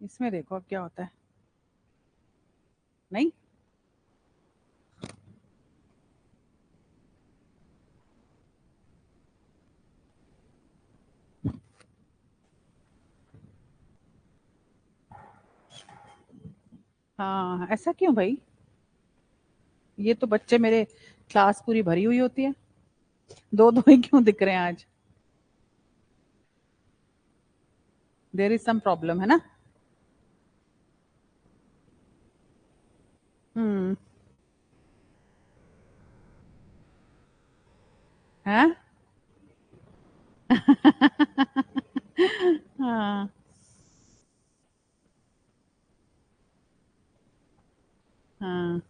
इसमें देखो अब क्या होता है। नहीं, हाँ ऐसा क्यों भाई? ये तो बच्चे मेरे क्लास पूरी भरी हुई होती है, दो दो ही क्यों दिख रहे हैं आज? देयर इज सम प्रॉब्लम है ना। हम्म। है। हाँ। हाँ।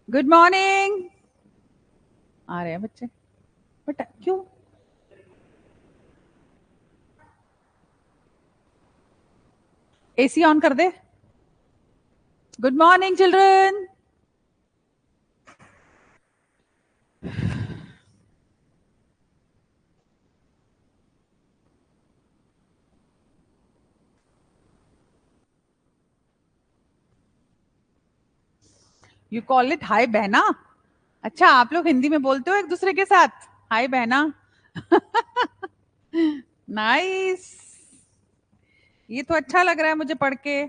Good morning. आ रहे हैं बच्चे, बट क्यों? एसी ऑन कर दे। Good morning children. You call it hi बहना? अच्छा, आप लोग हिंदी में बोलते हो एक दूसरे के साथ हाय बहना? नाइस। ये तो अच्छा लग रहा है मुझे पढ़ के।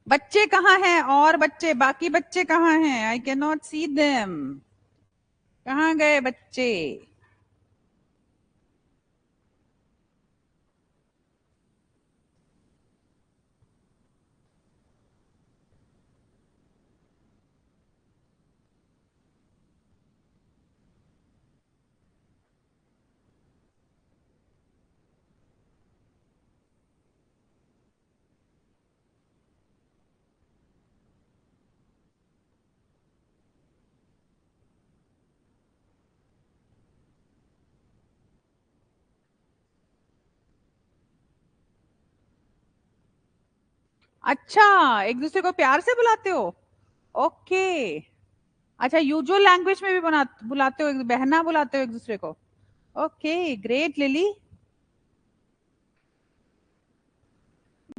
बच्चे कहाँ हैं? और बच्चे, बाकी बच्चे कहाँ हैं? I can not see them. कहाँ गए बच्चे? अच्छा, एक दूसरे को प्यार से बुलाते हो? ओके। अच्छा, यूजुअल लैंग्वेज में भी बुलाते हो, बहना बुलाते हो एक दूसरे को? Okay, great lily.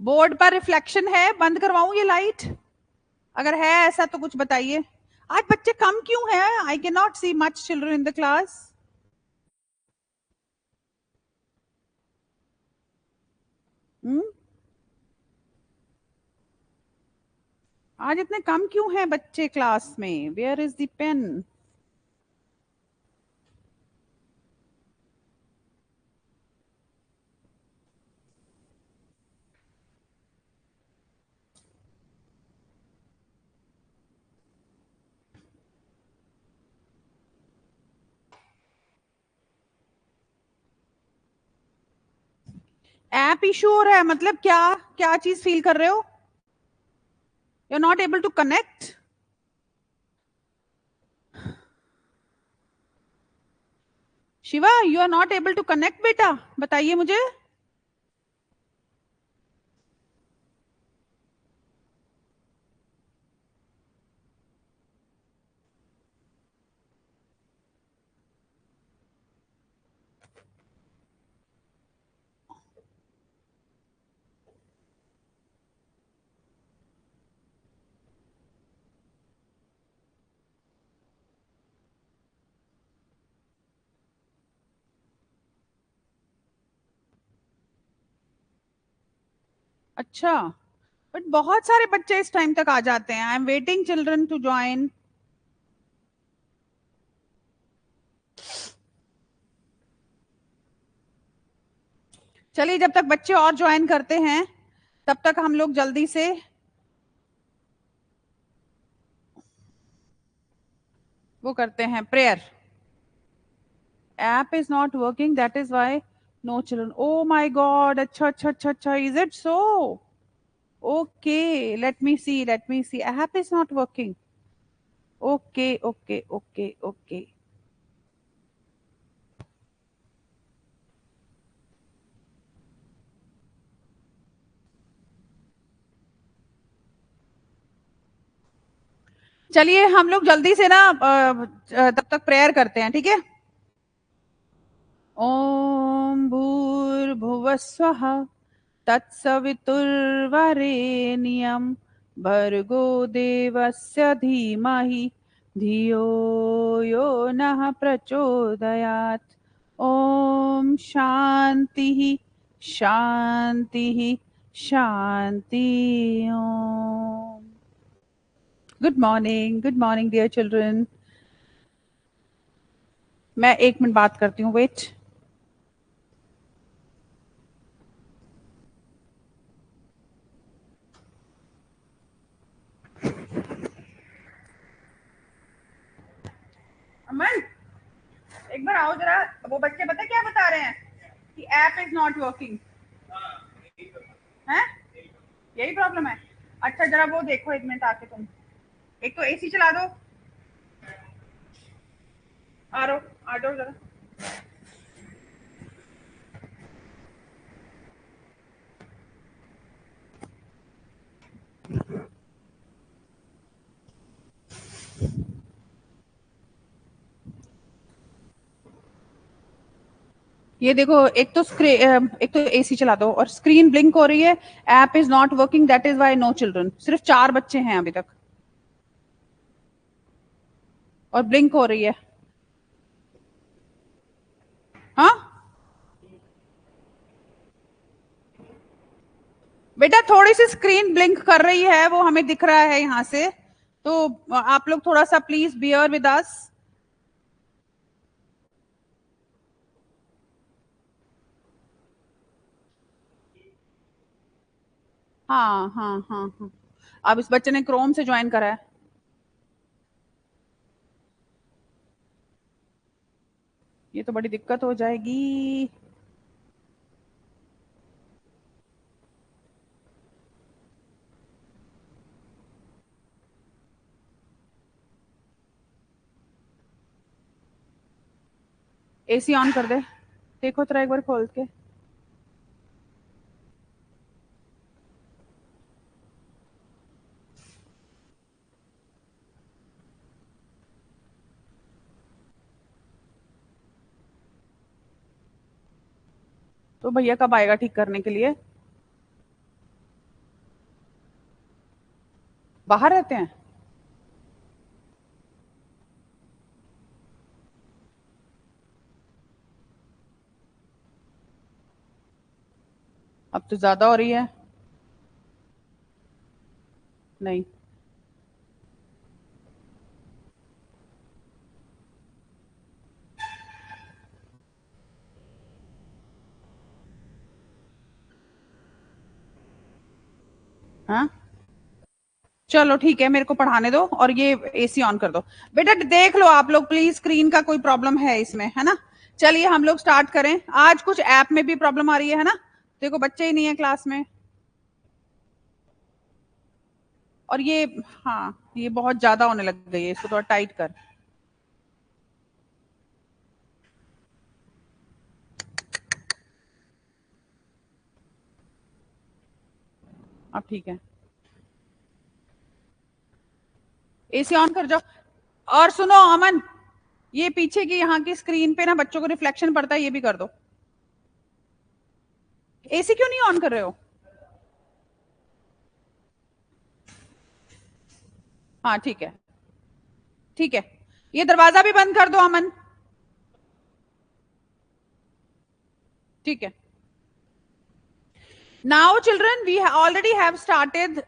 बोर्ड पर रिफ्लेक्शन है, बंद करवाऊं ये लाइट? अगर है ऐसा तो कुछ बताइए। आज बच्चे कम क्यों हैं? I can not see much children in the class. आज इतने कम क्यों हैं बच्चे क्लास में? Where is the pen? App issue हो रहा है मतलब क्या? क्या चीज फील कर रहे हो? You are not able to connect? Shiva, you are not able to connect बेटा, बताइए मुझे। अच्छा, बट बहुत सारे बच्चे इस टाइम तक आ जाते हैं। I am waiting children to join. चलिए, जब तक बच्चे और ज्वाइन करते हैं तब तक हम लोग जल्दी से वो करते हैं prayer. App is not working, that is why no children. Oh my God, अच्छा अच्छा अच्छा अच्छा, is it so? Okay, let me see, app is not working. Okay okay okay okay. चलिए हम लोग जल्दी से ना तब तक प्रेयर करते हैं, ठीक है। ओम भूर्भुवस्वः तत्सवितुर्वरेण्यं भर्गो देवस्य धीमहि धियो यो नः प्रचोदयात्। ओम शांति शांति शांति। ओम। Good morning dear children. मैं 1 मिनट बात करती हूँ, वेट। अमन, एक बार आओ जरा। वो बच्चे पता क्या बता रहे हैं कि ऐप इज नॉट वर्किंग है। यही प्रॉब्लम है। अच्छा जरा वो देखो 1 मिनट आके तुम। एक तो एसी चला दो। आ जाओ जरा। ये देखो, एक तो एसी चला दो और स्क्रीन ब्लिंक हो रही है। App is not working, that is why no children. सिर्फ 4 बच्चे हैं अभी तक और ब्लिंक हो रही है। हाँ बेटा, थोड़ी सी स्क्रीन ब्लिंक कर रही है, वो हमें दिख रहा है यहाँ से। तो आप लोग थोड़ा सा प्लीज बियर विद अस। हाँ हाँ हाँ हाँ। अब इस बच्चे ने क्रोम से ज्वाइन करा है। ये तो बड़ी दिक्कत हो जाएगी। एसी ऑन कर दे, देखो तेरा एक बार खोल के। तो भैया कब आएगा ठीक करने के लिए? बाहर रहते हैं? अब तो ज्यादा हो रही है। नहीं। हाँ चलो ठीक है, मेरे को पढ़ाने दो और ये एसी ऑन कर दो। बेटा देख लो आप लोग प्लीज, स्क्रीन का कोई प्रॉब्लम है इसमें, है ना। चलिए हम लोग स्टार्ट करें। आज कुछ ऐप में भी प्रॉब्लम आ रही है ना। देखो बच्चे ही नहीं है क्लास में। और ये, हाँ ये बहुत ज्यादा होने लग गई है, इसको थोड़ा टाइट कर। अब ठीक है, एसी ऑन कर जाओ। और सुनो अमन, ये पीछे की यहाँ की स्क्रीन पे ना बच्चों को रिफ्लेक्शन पड़ता है, ये भी कर दो। एसी क्यों नहीं ऑन कर रहे हो? हाँ ठीक है, ठीक है। ये दरवाजा भी बंद कर दो अमन। ठीक है। Now children we already have started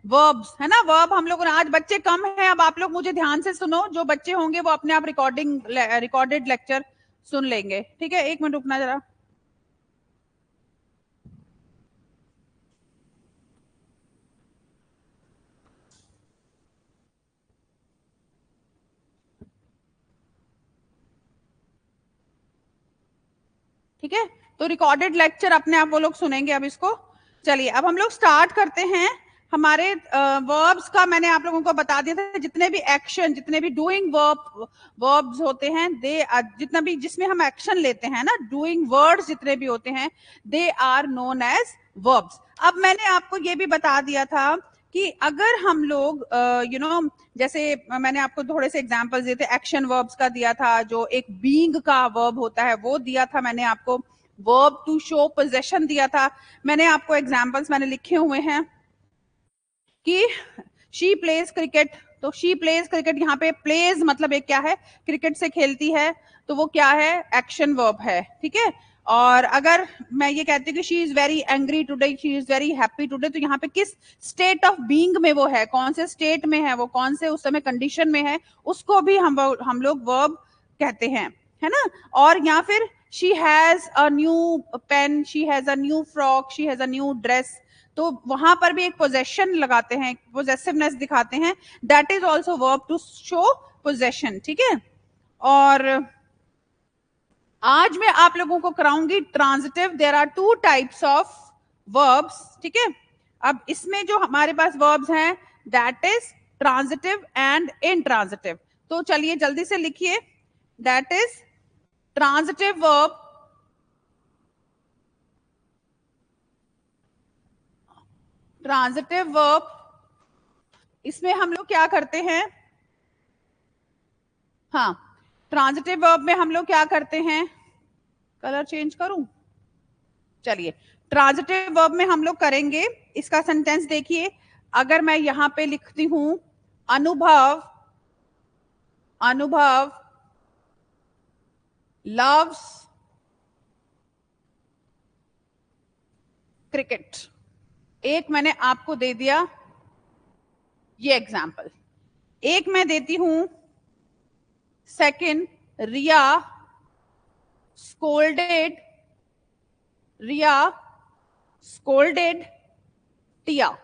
verbs, है ना। वर्ब हम लोग, आज बच्चे कम हैं। अब आप लोग मुझे ध्यान से सुनो, जो बच्चे होंगे वो अपने आप रिकॉर्डेड लेक्चर सुन लेंगे, ठीक है। 1 मिनट रुकना जरा। ठीक है, तो रिकॉर्डेड लेक्चर अपने आप वो लोग सुनेंगे अब इसको। चलिए अब हम लोग स्टार्ट करते हैं। हमारे वर्ब्स का मैंने आप लोगों को बता दिया था, जितने भी एक्शन, जितने भी डूइंग वर्ब्स होते हैं, दे जितना भी जिसमें हम एक्शन लेते हैं ना, डूइंग वर्ड्स जितने भी होते हैं, they are known as verbs. अब मैंने आपको ये भी बता दिया था कि अगर हम लोग जैसे मैंने आपको थोड़े से एग्जांपल्स दिए थे, एक्शन वर्ब्स का दिया था, जो एक बीइंग का वर्ब होता है वो दिया था मैंने आपको, वर्ब टू शो पोजेशन दिया था मैंने आपको, एग्जांपल्स मैंने लिखे हुए हैं कि शी प्लेज क्रिकेट, तो शी प्लेज क्रिकेट, यहाँ पे प्लेज मतलब एक क्या है, क्रिकेट से खेलती है, तो वो क्या है, एक्शन वर्ब है, ठीक है। और अगर मैं ये कहती हूँ कि she is very angry today, she is very happy today, तो यहाँ पे किस स्टेट ऑफ बीइंग में वो है, कौन से स्टेट में है वो, कौन से उस समय कंडीशन में है, उसको भी हम लोग वर्ब कहते हैं, है ना। और या फिर she has a new pen, she has a new frock, she has a new dress, तो वहां पर भी एक पोजेशन लगाते हैं, पोजेसिवनेस दिखाते हैं, that is also verb to show possession, ठीक है। और आज मैं आप लोगों को कराऊंगी transitive, there are two types of verbs, ठीक है। अब इसमें जो हमारे पास वर्ब्स हैं that is transitive and intransitive, तो चलिए जल्दी से लिखिए, that is transitive verb, transitive verb, इसमें हम लोग क्या करते हैं, हाँ, ट्रांजिटिव वर्ब में हम लोग क्या करते हैं, कलर चेंज करूं, चलिए, ट्रांजिटिव वर्ब में हम लोग करेंगे, इसका सेंटेंस देखिए, अगर मैं यहां पे लिखती हूं अनुभव, अनुभव लव्स क्रिकेट, एक मैंने आपको दे दिया ये एग्जाम्पल, एक मैं देती हूं सेकंड, रिया स्कोल्डेड, रिया स्कोल्डेड टिया,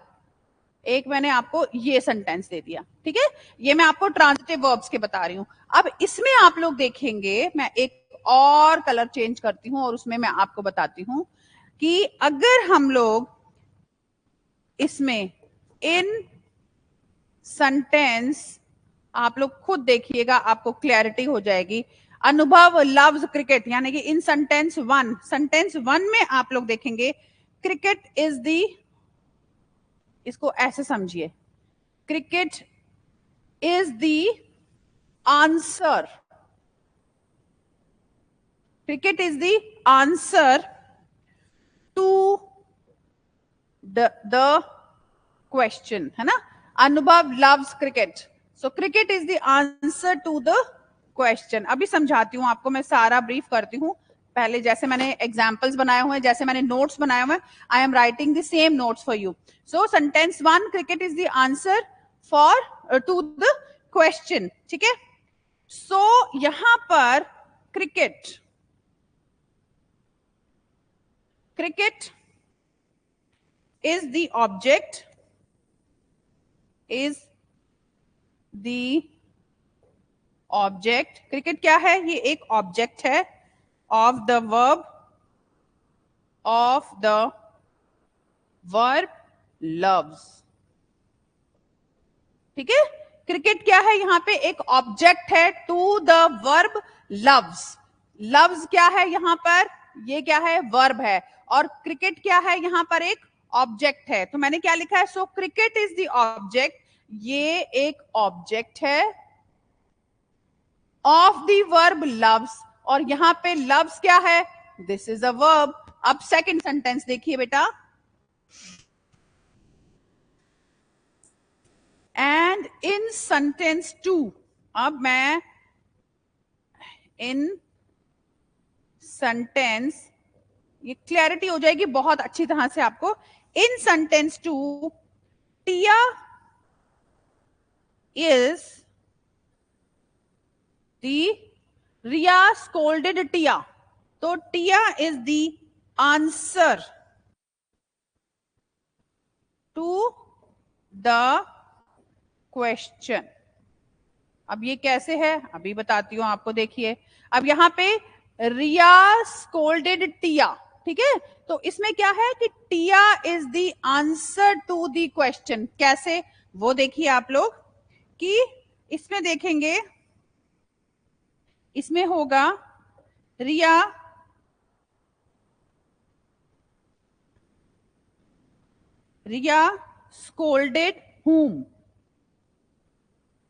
एक मैंने आपको ये सेंटेंस दे दिया, ठीक है। ये मैं आपको ट्रांजिटिव वर्ब्स के बता रही हूं। अब इसमें आप लोग देखेंगे, मैं एक और कलर चेंज करती हूं और उसमें मैं आपको बताती हूं कि अगर हम लोग इसमें इन सेंटेंस, आप लोग खुद देखिएगा आपको क्लैरिटी हो जाएगी, अनुभव लव्स क्रिकेट, यानी कि इन सेंटेंस वन में आप लोग देखेंगे क्रिकेट इज दी, इसको ऐसे समझिए, cricket is the answer, cricket is the answer to the question, है ना, अनुभव loves cricket, so cricket is the answer to the question। अभी समझाती हूँ आपको, मैं सारा ब्रीफ करती हूँ, पहले जैसे मैंने एग्जाम्पल्स बनाए हुए हैं, जैसे मैंने नोट्स बनाए हुए हैं, I am writing the same notes for you. So sentence one, cricket is the answer for to the question, ठीक है। सो यहां पर cricket, cricket is the object, is the object, cricket क्या है, ये एक ऑब्जेक्ट है of the verb, of the verb loves, ठीक है। क्रिकेट क्या है, यहां पे एक ऑब्जेक्ट है to the verb loves, loves क्या है यहां पर, ये क्या है, वर्ब है, और क्रिकेट क्या है यहां पर, एक ऑब्जेक्ट है, तो मैंने क्या लिखा है, सो क्रिकेट इज द ऑब्जेक्ट, ये एक ऑब्जेक्ट है ऑफ द वर्ब लव्स, और यहां पे लव्स क्या है, दिस इज अ वर्ब। अब सेकंड सेंटेंस देखिए बेटा, एंड इन सेंटेंस टू, अब मैं इन सेंटेंस, ये क्लैरिटी हो जाएगी बहुत अच्छी तरह से आपको, in sentence two Tia is the, Riya scolded Tia, तो Tia is the answer to the question. अब ये कैसे है, अभी बताती हूं आपको, देखिए अब यहां पे रिया स्कोल्डेड टिया, ठीक है, तो इसमें क्या है कि Tia is the answer to the question, कैसे वो देखिए आप लोग, कि इसमें देखेंगे, इसमें होगा रिया रिया scolded whom?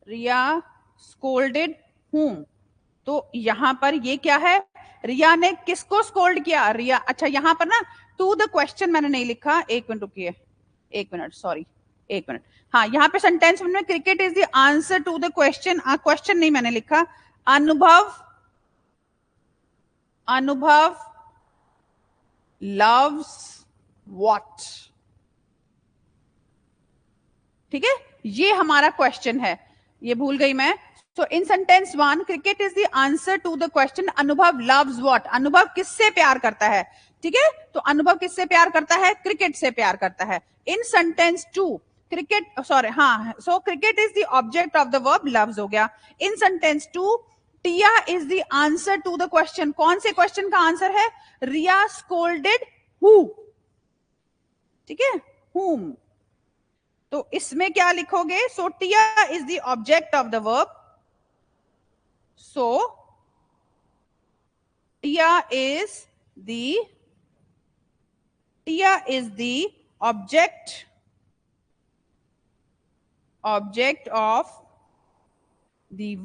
रिया scolded whom? तो यहां पर ये क्या है, रिया ने किसको स्कोल्ड किया? रिया, अच्छा यहां पर ना टू द क्वेश्चन मैंने नहीं लिखा, एक मिनट रुकिए, एक मिनट, सॉरी, एक मिनट। हाँ, यहाँ पे सेंटेंस में cricket is the answer to the question, question नहीं मैंने लिखा। अनुभव, अनुभव लव्स व्हाट? ठीक है, ये हमारा क्वेश्चन है, ये भूल गई मैं। So in sentence 1, cricket is the answer to the question अनुभव loves what? अनुभव किससे प्यार करता है? ठीक है, तो अनुभव किससे प्यार करता है? क्रिकेट से प्यार करता है। In sentence 2, cricket, sorry, हाँ, so cricket is the object of the verb loves हो गया। In sentence 2, Tia is the answer to the question, कौन से क्वेश्चन का आंसर है? रिया scolded who? ठीक है, whom? तो इसमें क्या लिखोगे? So Tia is the object of the verb. So Tia is the object of the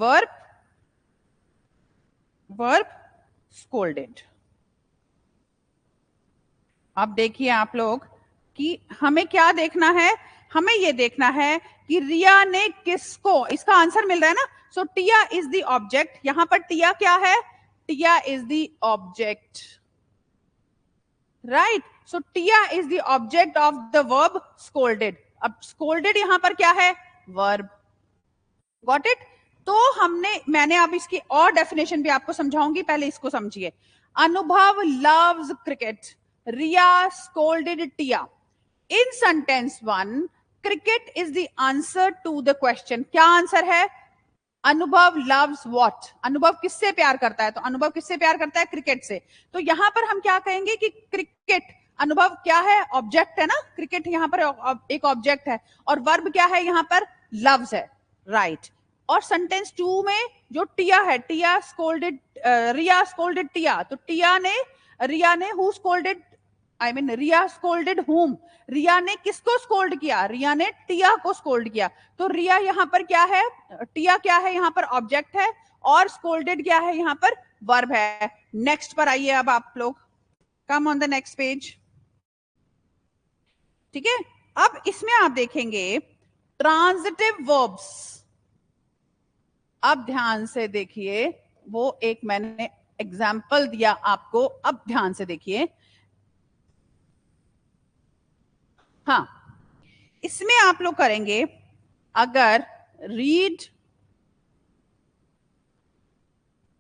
verb scolded. अब देखिए आप लोग कि हमें क्या देखना है, हमें ये देखना है कि रिया ने किसको, इसका आंसर मिल रहा है ना। So Tia is the object, यहां पर टिया क्या है? Tia is the object, right. So Tia is the object of the verb scolded. अब स्कोल्डेड यहां पर क्या है? वर्ब। Got it? तो मैंने अब इसकी और डेफिनेशन भी आपको समझाऊंगी, पहले इसको समझिए। Anubhav loves cricket, Riya scolded Tia. In sentence 1, cricket is the answer to the question. क्या आंसर है? Anubhav loves what? अनुभव किससे प्यार करता है? तो अनुभव किससे प्यार करता है? क्रिकेट से। तो यहां पर हम क्या कहेंगे कि क्रिकेट, अनुभव क्या है? ऑब्जेक्ट है ना, क्रिकेट यहां पर एक ऑब्जेक्ट है, और वर्ब क्या है यहां पर? लव्स है, राइट। और सेंटेंस 2 में जो टिया है, टिया स्कोल्डेड, रिया स्कोल्डेड टिया, तो रिया ने हु स्कोल्डेड, रिया स्कोल्डेड हुम? रिया ने किसको स्कोल्ड किया? रिया ने टिया को स्कोल्ड किया। तो रिया यहां पर क्या है? टिया क्या है यहां पर? ऑब्जेक्ट है, और स्कोल्डेड क्या है यहां पर? वर्ब है। नेक्स्ट पर आइए अब आप लोग, come on the next page. ठीक है, अब इसमें आप देखेंगे ट्रांजिटिव वर्ब्स। अब ध्यान से देखिए, वो एक मैंने एग्जाम्पल दिया आपको, अब ध्यान से देखिए। हाँ, इसमें आप लोग करेंगे, अगर रीड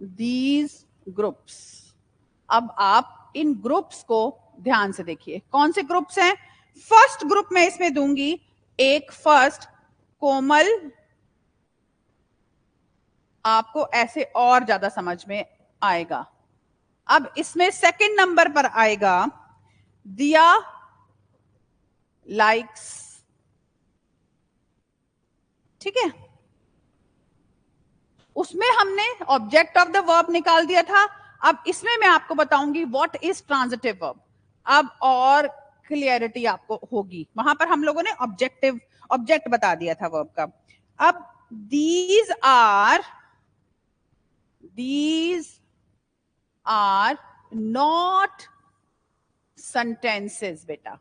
दीज ग्रुप्स। अब आप इन ग्रुप्स को ध्यान से देखिए, कौन से ग्रुप्स हैं? फर्स्ट ग्रुप में इसमें दूंगी एक, फर्स्ट कोमल, आपको ऐसे और ज्यादा समझ में आएगा। अब इसमें सेकंड नंबर पर आएगा दिया लाइक्स, ठीक है, उसमें हमने ऑब्जेक्ट ऑफ द वर्ब निकाल दिया था। अब इसमें मैं आपको बताऊंगी व्हाट इज ट्रांजिटिव वर्ब। अब और क्लियरिटी आपको होगी, वहां पर हम लोगों ने ऑब्जेक्ट बता दिया था वर्ब का। अब दीज आर नॉट sentences बेटा,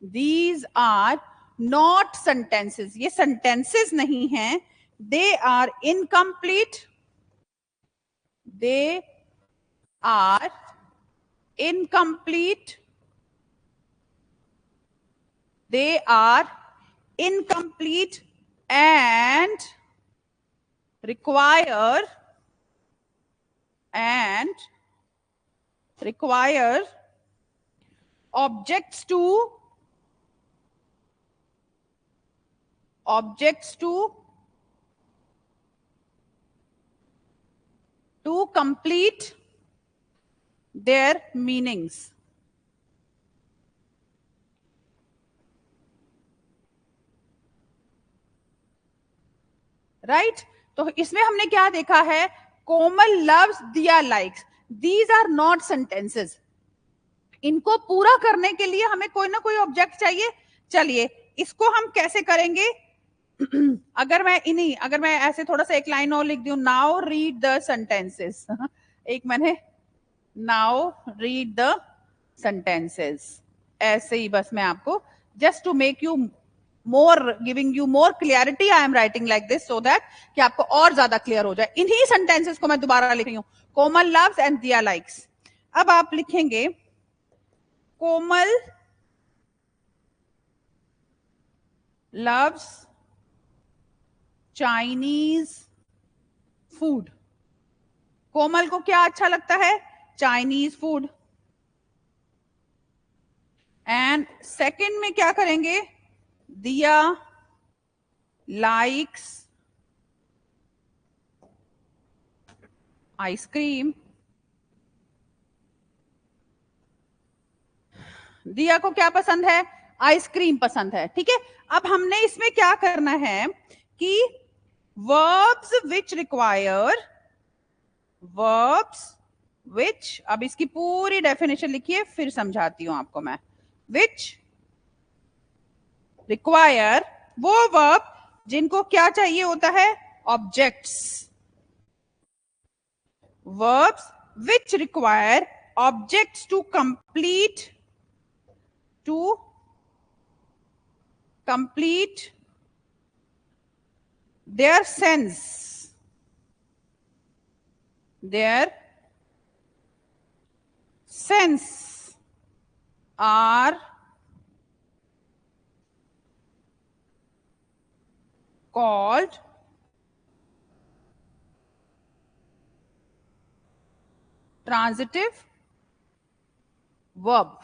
these are not sentences, ये sentences नहीं हैं, they are incomplete, they are incomplete, they are incomplete and require objects to complete their meanings, right. तो इसमें हमने क्या देखा है? Komal loves Diya likes, these are not sentences. इनको पूरा करने के लिए हमें कोई ना कोई ऑब्जेक्ट चाहिए। चलिए इसको हम कैसे करेंगे? अगर मैं ऐसे थोड़ा सा एक लाइन और लिख दूं, नाउ रीड द सेंटेंसेस। एक मैंने नाउ रीड द सेंटेंसेस, ऐसे ही बस मैं आपको just to make you more, giving you more clarity, I am writing like this so that कि आपको और ज्यादा क्लियर हो जाए। इन्हीं सेंटेंसेस को मैं दोबारा लिख रही हूं, कोमल लव्स एंड दिया लाइक्स। अब आप लिखेंगे कोमल loves Chinese food। कोमल को क्या अच्छा लगता है? Chinese food. एंड सेकंड में क्या करेंगे? दिया लाइक्स आइसक्रीम। दिया को क्या पसंद है? आइसक्रीम पसंद है। ठीक है, अब हमने इसमें क्या करना है कि verbs which require, verbs which, अब इसकी पूरी डेफिनेशन लिखिए फिर समझाती हूं आपको मैं। which require, वो verb जिनको क्या चाहिए होता है? objects। verbs which require objects to complete their sense, are called transitive verb.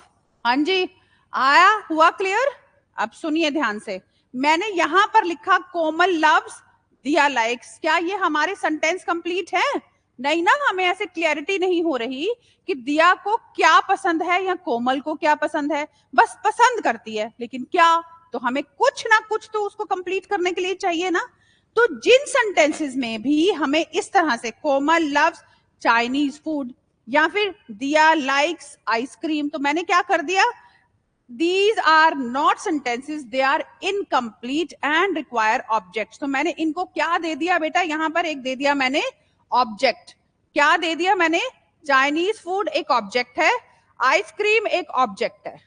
हाँ जी, आया, हुआ क्लियर? अब सुनिए ध्यान से, मैंने यहां पर लिखा कोमल लव्स दिया लाइक्स। क्या ये हमारे सेंटेंस कंप्लीट है? नहीं ना, हमें ऐसे क्लैरिटी नहीं हो रही कि दिया को क्या पसंद है या कोमल को क्या पसंद है। बस पसंद करती है, लेकिन क्या? तो हमें कुछ ना कुछ तो उसको कंप्लीट करने के लिए चाहिए ना। तो जिन सेंटेंसेस में भी हमें इस तरह से कोमल लव्स चाइनीज फूड या फिर दिया लाइक्स आइसक्रीम, तो मैंने क्या कर दिया? These are not sentences, they are incomplete and require objects। तो मैंने इनको क्या दे दिया बेटा? यहां पर एक दे दिया मैंने ऑब्जेक्ट। क्या दे दिया मैंने? चाइनीज फूड एक ऑब्जेक्ट है, आइसक्रीम एक ऑब्जेक्ट है।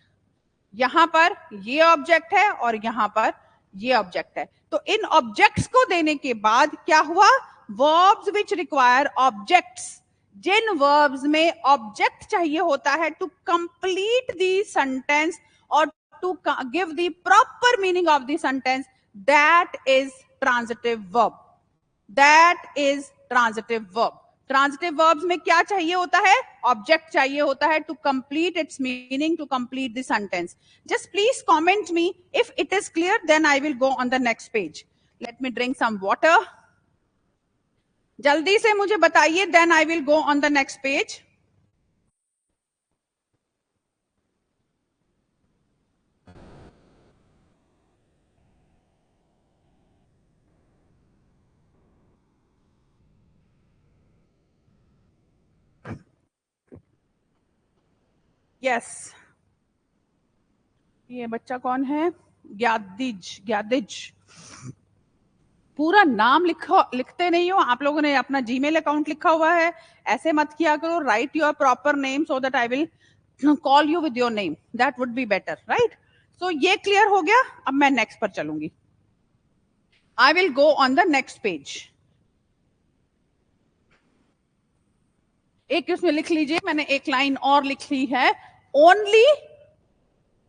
यहां पर ये ऑब्जेक्ट है और यहां पर ये ऑब्जेक्ट है। तो इन ऑब्जेक्ट्स को देने के बाद क्या हुआ? वर्ब्स विच रिक्वायर ऑब्जेक्ट्स, जिन वर्ब्स में ऑब्जेक्ट चाहिए होता है टू कंप्लीट द सेंटेंस और to give the proper meaning of the sentence, that is transitive verb. That is transitive verb. Transitive verbs में क्या चाहिए होता है? ऑब्जेक्ट चाहिए होता है to complete its meaning, to complete the sentence. Just please comment me if it is clear, then I will go on the next page. Let me drink some water. जल्दी से मुझे बताइए, then I will go on the next page. Yes, ये बच्चा कौन है? ग्यादिज। ग्यादिज, पूरा नाम लिखते नहीं हो आप लोगों ने, अपना जीमेल अकाउंट लिखा हुआ है। ऐसे मत किया करो, write your proper name so that I will call you with your name, that would be better, right? So ये क्लियर हो गया। अब मैं नेक्स्ट पर चलूंगी। I will go on the next page. एक उसमें लिख लीजिए, मैंने एक लाइन और लिख ली है,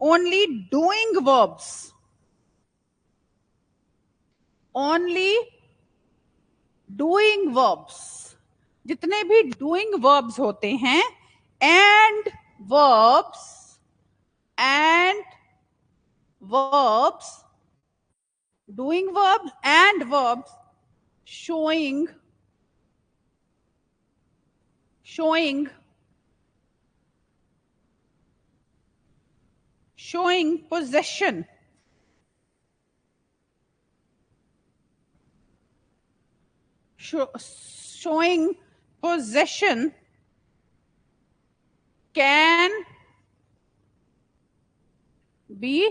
only doing verbs, only doing verbs, जितने भी डूइंग वर्ब्स होते हैं, and verbs, and verbs, doing verbs and verbs showing possession, showing possession can be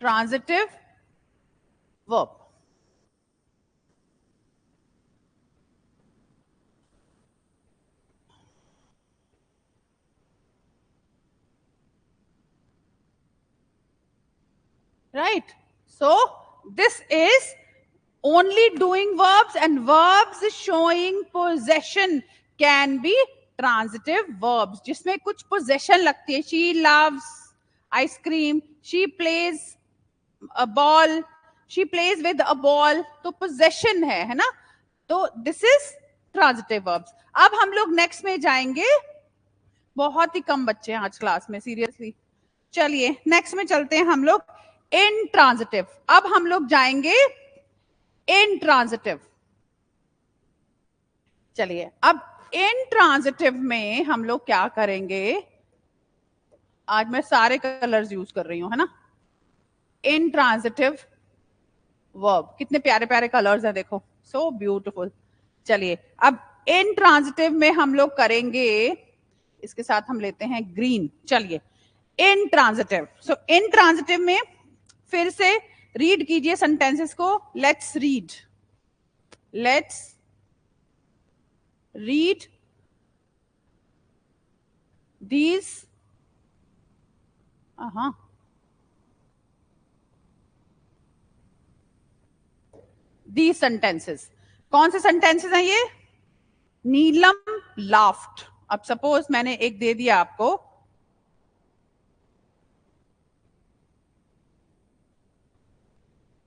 transitive verb. Right? So this is only doing verbs, and verbs showing possession can be transitive verbs जिसमें कुछ possession लगती है. She loves ice cream, she plays a ball, she plays with a ball, तो possession है ना? तो this is transitive verbs. अब हम लोग next में जाएंगे. बहुत ही कम बच्चे हैं आज क्लास में, सीरियसली. चलिए नेक्स्ट में चलते हैं हम लोग. इंट्रांजिटिव. अब हम लोग जाएंगे इंट्रांजिटिव. चलिए अब इंट्रांजिटिव में हम लोग क्या करेंगे. आज मैं सारे कलर्स यूज कर रही हूं, है ना. इंट्रांजिटिव वर्ब, कितने प्यारे प्यारे कलर्स हैं, देखो, सो ब्यूटीफुल. चलिए अब इंट्रांजिटिव में हम लोग करेंगे, इसके साथ हम लेते हैं ग्रीन. चलिए इंट्रांजिटिव. सो इंट्रांजिटिव में फिर से रीड कीजिए सेंटेंसेस को. Let's read these these sentences. कौन से sentences हैं ये? नीलम laughed. अब सपोज मैंने एक दे दिया आपको,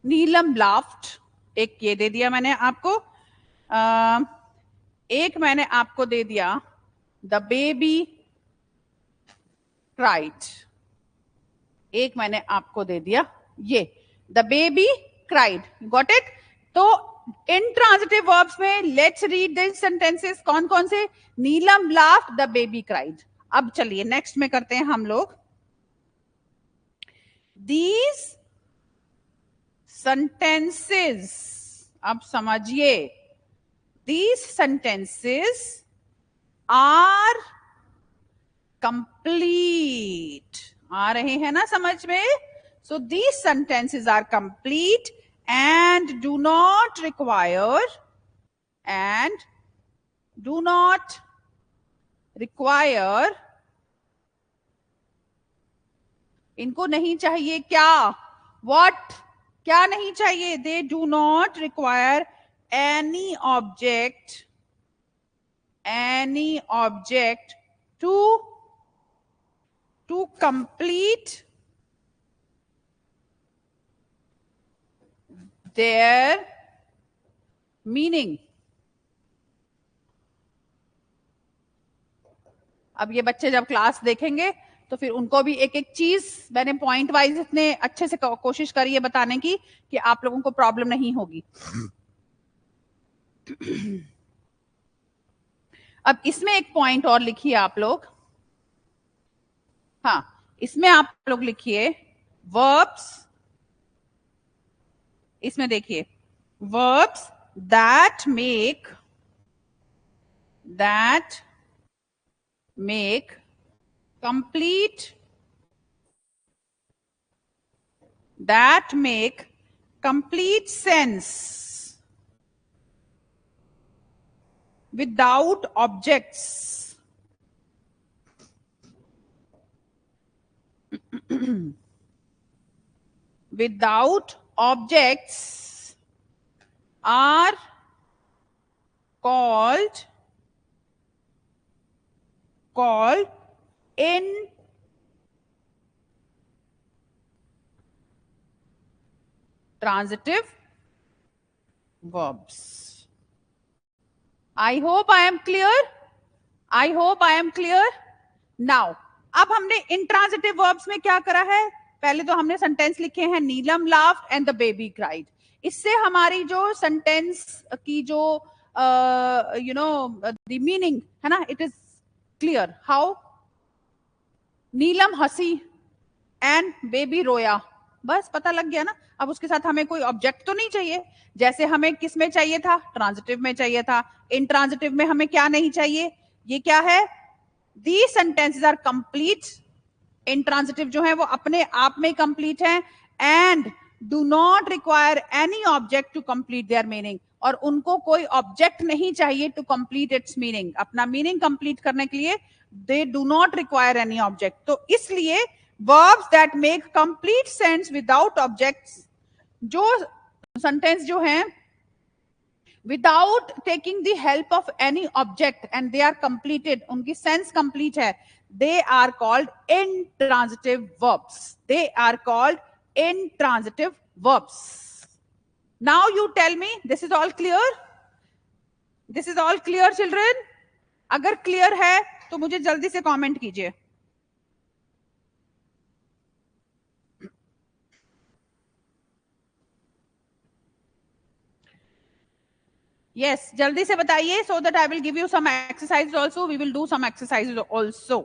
नीलम laughed. एक ये दे दिया मैंने आपको. एक मैंने आपको दे दिया the baby cried. एक मैंने आपको दे दिया ये the baby cried. Got it? तो इंट्रांजिटिव वर्ब्स में लेट्स रीड दिस सेंटेंसेस. कौन कौन से? नीलम laughed, the baby cried. अब चलिए नेक्स्ट में करते हैं हम लोग. these sentences, अब समझिए, these sentences are complete. आ रहे हैं ना समझ में? So these sentences are complete and do not require इनको नहीं चाहिए क्या? What? क्या नहीं चाहिए? They do not require any object to complete their meaning. अब ये बच्चे जब क्लास देखेंगे तो फिर उनको भी एक एक चीज मैंने पॉइंट वाइज इतने अच्छे से कोशिश करी है बताने की कि आप लोगों को प्रॉब्लम नहीं होगी. अब इसमें एक पॉइंट और लिखिए आप लोग. हाँ, इसमें आप लोग लिखिए verbs. इसमें देखिए verbs that make complete sense without objects. Without objects are called intransitive verbs. I hope I am clear. Now, अब हमने intransitive verbs में क्या करा है? पहले तो हमने सेंटेंस लिखे हैं नीलम laughed and the baby cried. इससे हमारी जो सेंटेंस की जो the meaning है ना, it is clear. How? नीलम हंसी एंड बेबी रोया. बस पता लग गया ना. अब उसके साथ हमें कोई ऑब्जेक्ट तो नहीं चाहिए, जैसे हमें किस में चाहिए था? ट्रांजिटिव में चाहिए था. इंट्रांजिटिव में हमें क्या नहीं चाहिए? ये क्या है? These sentences are complete. Intransitive जो है वो अपने आप में कंप्लीट है and do not require any object to complete their meaning, और उनको कोई ऑब्जेक्ट नहीं चाहिए टू कंप्लीट इट्स मीनिंग, अपना मीनिंग कंप्लीट करने के लिए they do not require any object. तो इसलिए verbs that make complete sense without objects, जो सेंटेंस जो है without taking the help of any object and they are completed, उनकी सेंस कंप्लीट है, they are called intransitive verbs, they are called intransitive verbs. Now you tell me, this is all clear? This is all clear children? अगर clear है तो मुझे जल्दी से comment कीजिए। Yes, जल्दी से बताइए, so that I will give you some exercise also, we will do some exercise also.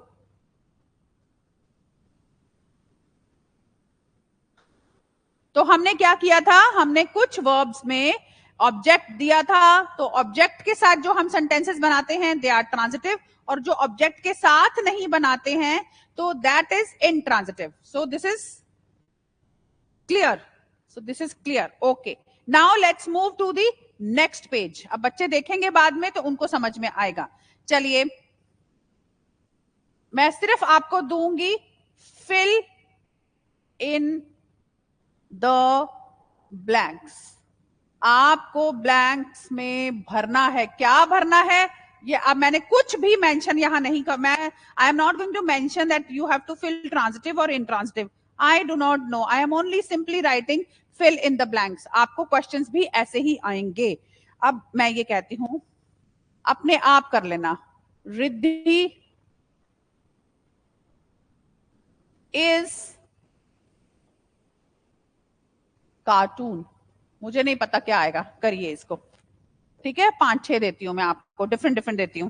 तो हमने क्या किया था, हमने कुछ वर्ब्स में ऑब्जेक्ट दिया था, तो ऑब्जेक्ट के साथ जो हम सेंटेंसेस बनाते हैं दे आर ट्रांजिटिव, और जो ऑब्जेक्ट के साथ नहीं बनाते हैं तो that is intransitive. So this is clear, so this is clear, okay. Now let's move to the next page. अब बच्चे देखेंगे बाद में तो उनको समझ में आएगा। चलिए, मैं सिर्फ आपको दूंगी फिल इन द ब्लैंक्स, आपको ब्लैंक्स में भरना है। क्या भरना है ये, अब मैंने कुछ भी मेंशन यहां नहीं कर, मैं I am not going to mention that you have to fill transitive और intransitive, I do not know, I am only simply writing fill in the blanks. आपको क्वेश्चंस भी ऐसे ही आएंगे। अब मैं ये कहती हूं, अपने आप कर लेना। रिद्धि इज कार्टून, मुझे नहीं पता क्या आएगा, करिए इसको, ठीक है। 5-6 देती हूं मैं आपको, डिफरेंट डिफरेंट देती हूं।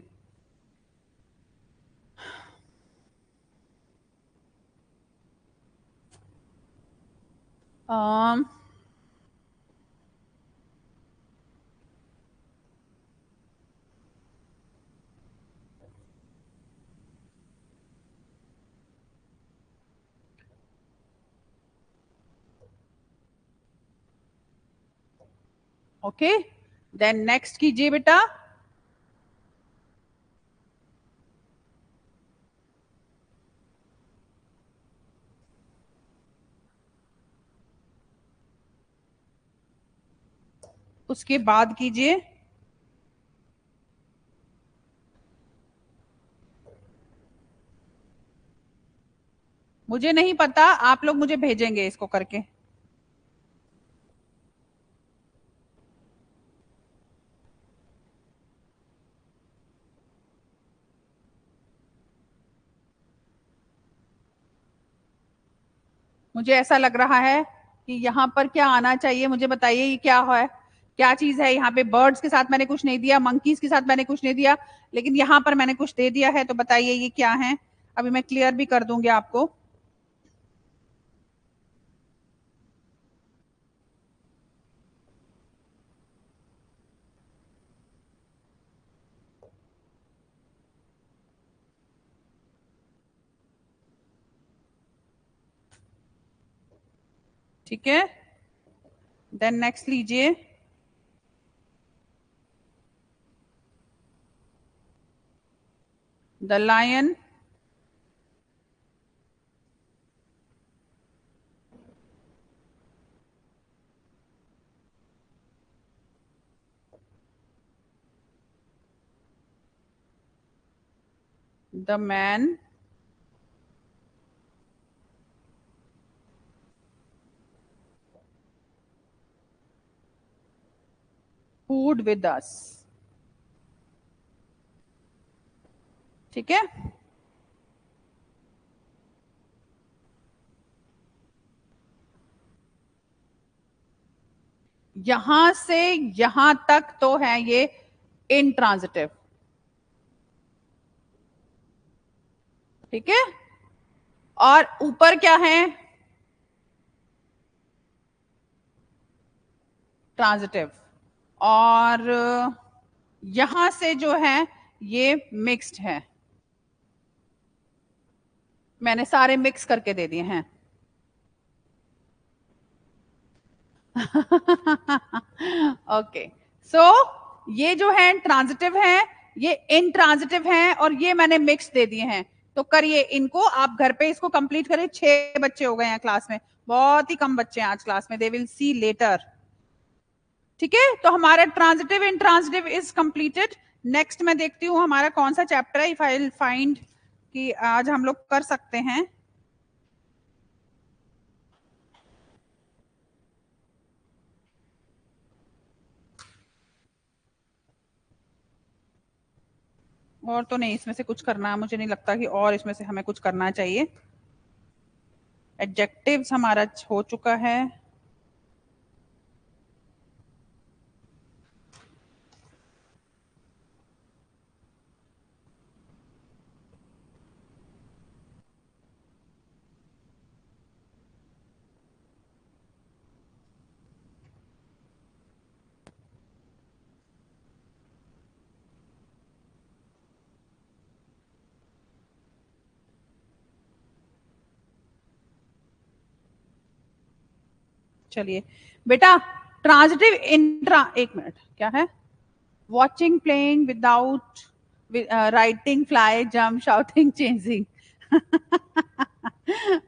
ओके, देन नेक्स्ट कीजिए बेटा। उसके बाद कीजिए मुझे नहीं पता, आप लोग मुझे भेजेंगे इसको करके। मुझे ऐसा लग रहा है कि यहाँ पर क्या आना चाहिए, मुझे बताइए ये क्या है, क्या चीज है। यहाँ पे बर्ड्स के साथ मैंने कुछ नहीं दिया, मंकीज के साथ मैंने कुछ नहीं दिया, लेकिन यहाँ पर मैंने कुछ दे दिया है, तो बताइए ये क्या है। अभी मैं क्लियर भी कर दूंगी आपको। ठीक है, देन नेक्स्ट लीजिए। The lion the man food with us, ठीक है। यहां से यहां तक तो है ये इनट्रांजिटिव, ठीक है। और ऊपर क्या है, ट्रांजिटिव। और यहां से जो है ये मिक्स्ड है, मैंने सारे मिक्स करके दे दिए हैं। ओके, सो ये जो है ट्रांजिटिव है, ये इंट्रांजिटिव है, और ये मैंने मिक्स दे दिए हैं। तो करिए इनको, आप घर पे इसको कंप्लीट करिए। 6 बच्चे हो गए हैं क्लास में, बहुत ही कम बच्चे हैं आज क्लास में, दे विल सी लेटर। ठीक है, तो हमारा transitive intransitive is completed. Next मैं देखती हूँ हमारा कौन सा चैप्टर है, इफ आई विल फाइंड कि आज हम लोग कर सकते हैं। और तो नहीं, इसमें से कुछ करना है, मुझे नहीं लगता कि और इसमें से हमें कुछ करना चाहिए। एडजेक्टिव्स हमारा हो चुका है। चलिए बेटा, ट्रांजिटिव इंट्रा, एक मिनट, क्या है? Watching, playing, without, writing, fly, jump, shouting, changing.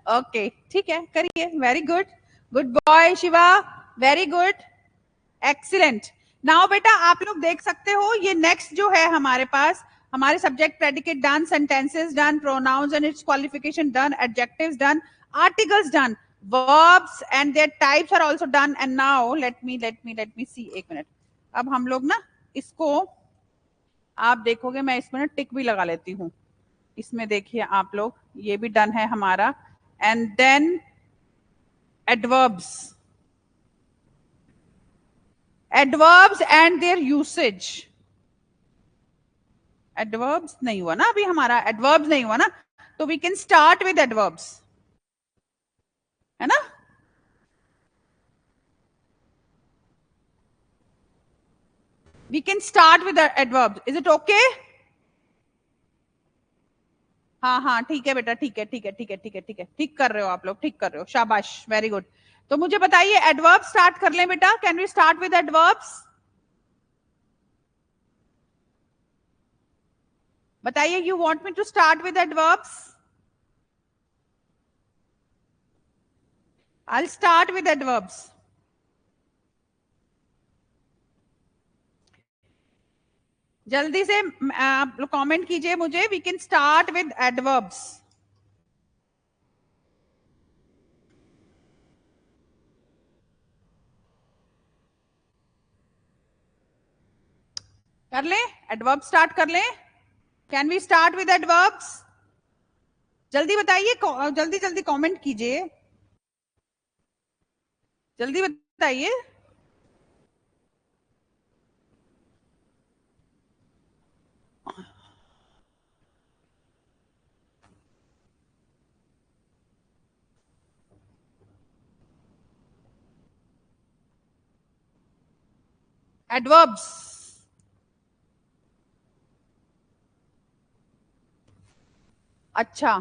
Okay, ठीक है, करिए। Very good, good boy Shiva, very good, excellent. Now बेटा आप लोग देख सकते हो, ये नेक्स्ट जो है हमारे पास, हमारे subject predicate done, sentences done, pronouns and it's qualification done, adjectives done, articles done, verbs and their types are also done. And now let me see, एक मिनट। अब हम लोग ना इसको, आप देखोगे मैं इसमें ना टिक भी लगा लेती हूँ। इसमें देखिए आप लोग, ये भी डन है हमारा। And then adverbs, adverbs and their usage. Adverbs नहीं हुआ ना अभी हमारा, एडवर्ब्स नहीं हुआ ना, तो we can start with adverbs, है ना? We can start with adverbs, is it okay? हाँ हाँ ठीक है बेटा, ठीक है ठीक है ठीक है ठीक है ठीक है, ठीक कर रहे हो आप लोग, ठीक कर रहे हो, शाबाश, वेरी गुड। तो मुझे बताइए एडवर्ब स्टार्ट कर लें बेटा, can we start with adverbs? बताइए, you want me to start with adverbs? I start with adverbs. जल्दी से आप लोग कमेंट कीजिए मुझे, we can start with adverbs. कर लें, एडवर्ब स्टार्ट कर लें? Can we start with adverbs? जल्दी बताइए, जल्दी जल्दी कमेंट कीजिए, जल्दी बताइए। एडवर्ब्स, अच्छा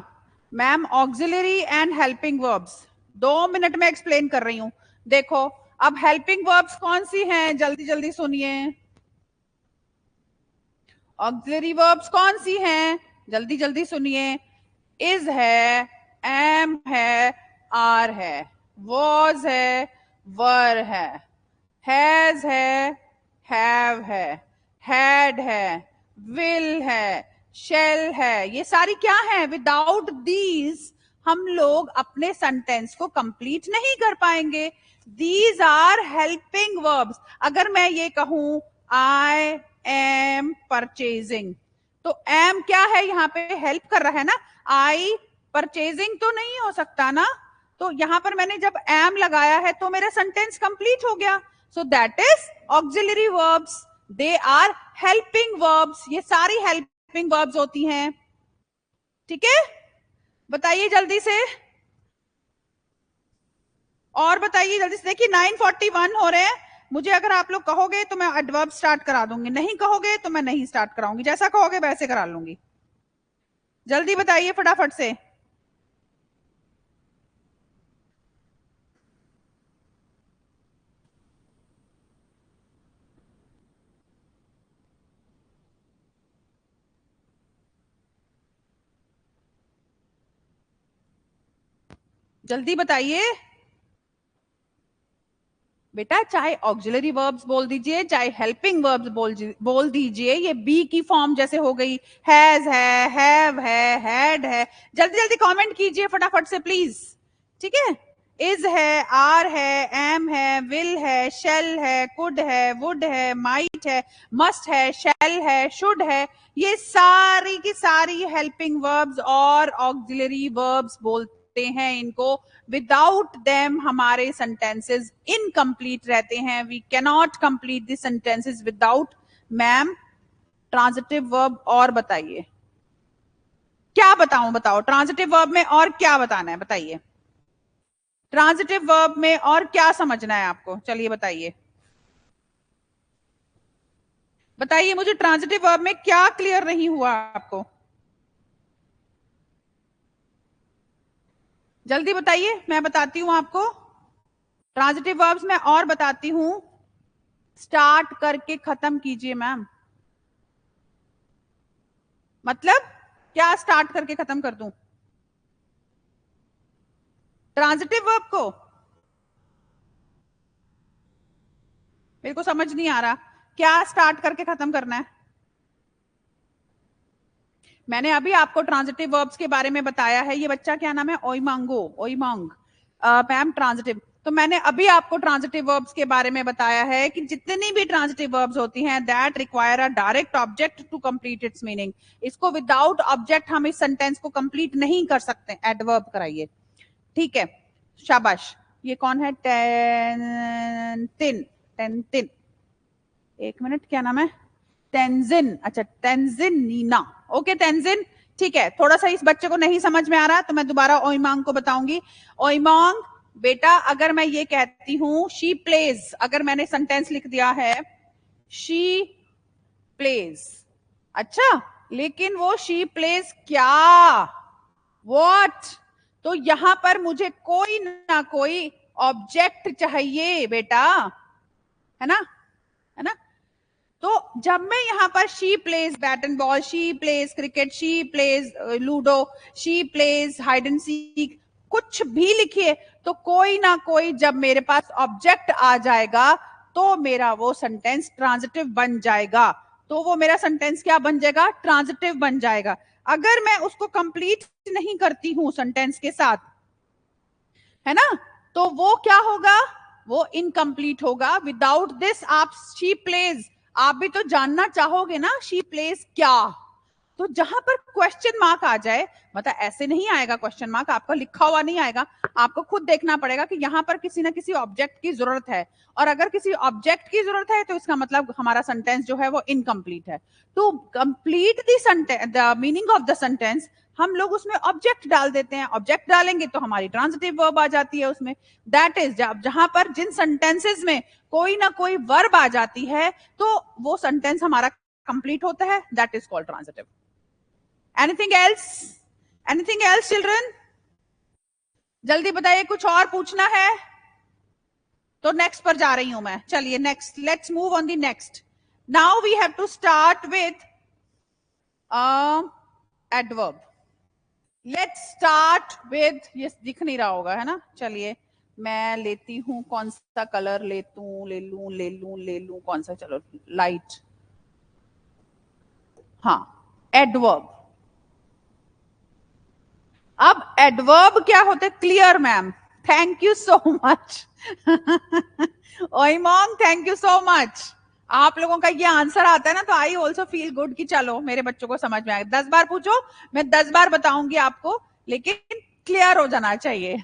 ma'am, auxiliary and helping verbs, 2 minute में एक्सप्लेन कर रही हूं। देखो, अब हेल्पिंग वर्ब्स कौन सी हैं, जल्दी जल्दी सुनिए। ऑक्सिलरी वर्ब्स कौन सी हैं, जल्दी जल्दी सुनिए। इज है, एम है, आर है, वॉज है, वर हैज है, हैड है, विल है, शेल है, ये सारी क्या है? विदाउट दीज हम लोग अपने सेंटेंस को कंप्लीट नहीं कर पाएंगे। These are helping verbs. अगर मैं ये कहूं आई एम परचेजिंग, तो एम क्या है, यहाँ पे हेल्प कर रहा है ना। आई परचेजिंग तो नहीं हो सकता ना, तो यहां पर मैंने जब एम लगाया है तो मेरा सेंटेंस कंप्लीट हो गया। So that is auxiliary verbs, they are helping verbs, ये सारी हेल्पिंग वर्ब्स होती हैं। ठीक है, बताइए जल्दी से, और बताइए जल्दी से। देखिए 9:41 हो रहे हैं, मुझे अगर आप लोग कहोगे तो मैं एडवर्ब स्टार्ट करा दूंगी, नहीं कहोगे तो मैं नहीं स्टार्ट कराऊंगी, जैसा कहोगे वैसे करा लूंगी। जल्दी बताइए फटाफट से। जल्दी बताइए बेटा, चाहे ऑक्सिलरी वर्ब्स बोल दीजिए, चाहे हेल्पिंग वर्ब्स बोल दीजिए, ये बी की फॉर्म जैसे हो गई, हैज है, हैव है, हैड है। जल्दी जल्दी कमेंट कीजिए फटाफट से प्लीज, ठीक है। इज है, आर है, एम है, विल है, शेल है, कुड है, वुड है, माइट है, मस्ट है, शेल है, शुड है, ये सारी की सारी हेल्पिंग वर्ब्स और ऑक्सिलरी वर्ब्स बोलते हैं इनको। विदाउट देम हमारे सेंटेंसेस इनकम्प्लीट रहते हैं। We cannot complete the sentences without. Ma'am transitive verb और बताइए, क्या बताऊं, बताओ ट्रांजिटिव वर्ब में और क्या बताना है, बताइए ट्रांजिटिव वर्ब में और क्या समझना है आपको, चलिए बताइए, बताइए मुझे ट्रांजिटिव वर्ब में क्या क्लियर नहीं हुआ आपको, जल्दी बताइए, मैं बताती हूं आपको। ट्रांजिटिव वर्ब्स में और बताती हूं, स्टार्ट करके खत्म कीजिए मैम। मतलब क्या स्टार्ट करके खत्म कर दूं ट्रांजिटिव वर्ब को? मेरे को समझ नहीं आ रहा, क्या स्टार्ट करके खत्म करना है? मैंने अभी आपको ट्रांजिटिव वर्ब्स के बारे में बताया है। ये बच्चा क्या नाम है, ओईमांगो, ओईमांग मैम ट्रांजिटिव। तो मैंने अभी आपको ट्रांजिटिव वर्ब्स के बारे में बताया है कि जितनी भी ट्रांजिटिव वर्ब्स होती हैं that require a direct object to complete its meaning. इसको विदाउट ऑब्जेक्ट हम इस सेंटेंस को कंप्लीट नहीं कर सकते। एडवर्ब कराइए, ठीक है, शाबाश। ये कौन है, टेंतिन, टेंतिन, एक मिनट, क्या नाम है, तेंजिन, अच्छा तेंजिन नीना, ओके तेंजिन, ठीक है। थोड़ा सा इस बच्चे को नहीं समझ में आ रहा तो मैं दोबारा ओईमांग को बताऊंगी। ओईमांग बेटा, अगर मैं ये कहती हूं शी प्लेज, अगर मैंने सेंटेंस लिख दिया है शी प्लेज, अच्छा, लेकिन वो शी प्लेज क्या, व्हाट, तो यहां पर मुझे कोई ना कोई ऑब्जेक्ट चाहिए बेटा, है ना, है ना। तो जब मैं यहां पर she plays bat and ball, she plays cricket, she plays ludo, she plays hide and seek, कुछ भी लिखिए, तो कोई ना कोई जब मेरे पास ऑब्जेक्ट आ जाएगा तो मेरा वो सेंटेंस ट्रांजिटिव बन जाएगा। तो वो मेरा सेंटेंस क्या बन जाएगा, ट्रांजिटिव बन जाएगा। अगर मैं उसको कंप्लीट नहीं करती हूं सेंटेंस के साथ, है ना, तो वो क्या होगा, वो इनकम्प्लीट होगा। विदाउट दिस आप शी प्लेज, आप भी तो जानना चाहोगे ना शी प्लेज क्या, तो जहां पर क्वेश्चन मार्क आ जाए, मतलब ऐसे नहीं आएगा क्वेश्चन मार्क, आपका लिखा हुआ नहीं आएगा, आपको खुद देखना पड़ेगा कि यहां पर किसी ना किसी ऑब्जेक्ट की जरूरत है, और अगर किसी ऑब्जेक्ट की जरूरत है तो इसका मतलब हमारा सेंटेंस जो है वो इनकम्प्लीट है। To complete the meaning of the sentence हम लोग उसमें ऑब्जेक्ट डाल देते हैं, ऑब्जेक्ट डालेंगे तो हमारी ट्रांजिटिव वर्ब आ जाती है उसमें। दैट इज जहां पर जिन सेंटेंसेस में कोई ना कोई वर्ब आ जाती है तो वो सेंटेंस हमारा कंप्लीट होता है, that is called transitive. Anything else, anything else children, जल्दी बताइए, कुछ और पूछना है तो नेक्स्ट पर जा रही हूं मैं। चलिए next, let's move on the next. Now we have to start with adverb. Let's start with, ये दिख नहीं रहा होगा, है ना, चलिए मैं लेती हूं, कौन सा कलर लेतूं, ले लूं, ले लूं, ले लूं, कौन सा, चलो लाइट, हाँ, एडवर्ब। अब एडवर्ब क्या होते, clear ma'am, thank you so much ओईमोंग, थैंक यू सो मच। आप लोगों का ये आंसर आता है ना तो आई ऑल्सो फील गुड कि चलो मेरे बच्चों को समझ में आया। 10 बार पूछो, मैं 10 बार बताऊंगी आपको, लेकिन क्लियर हो जाना चाहिए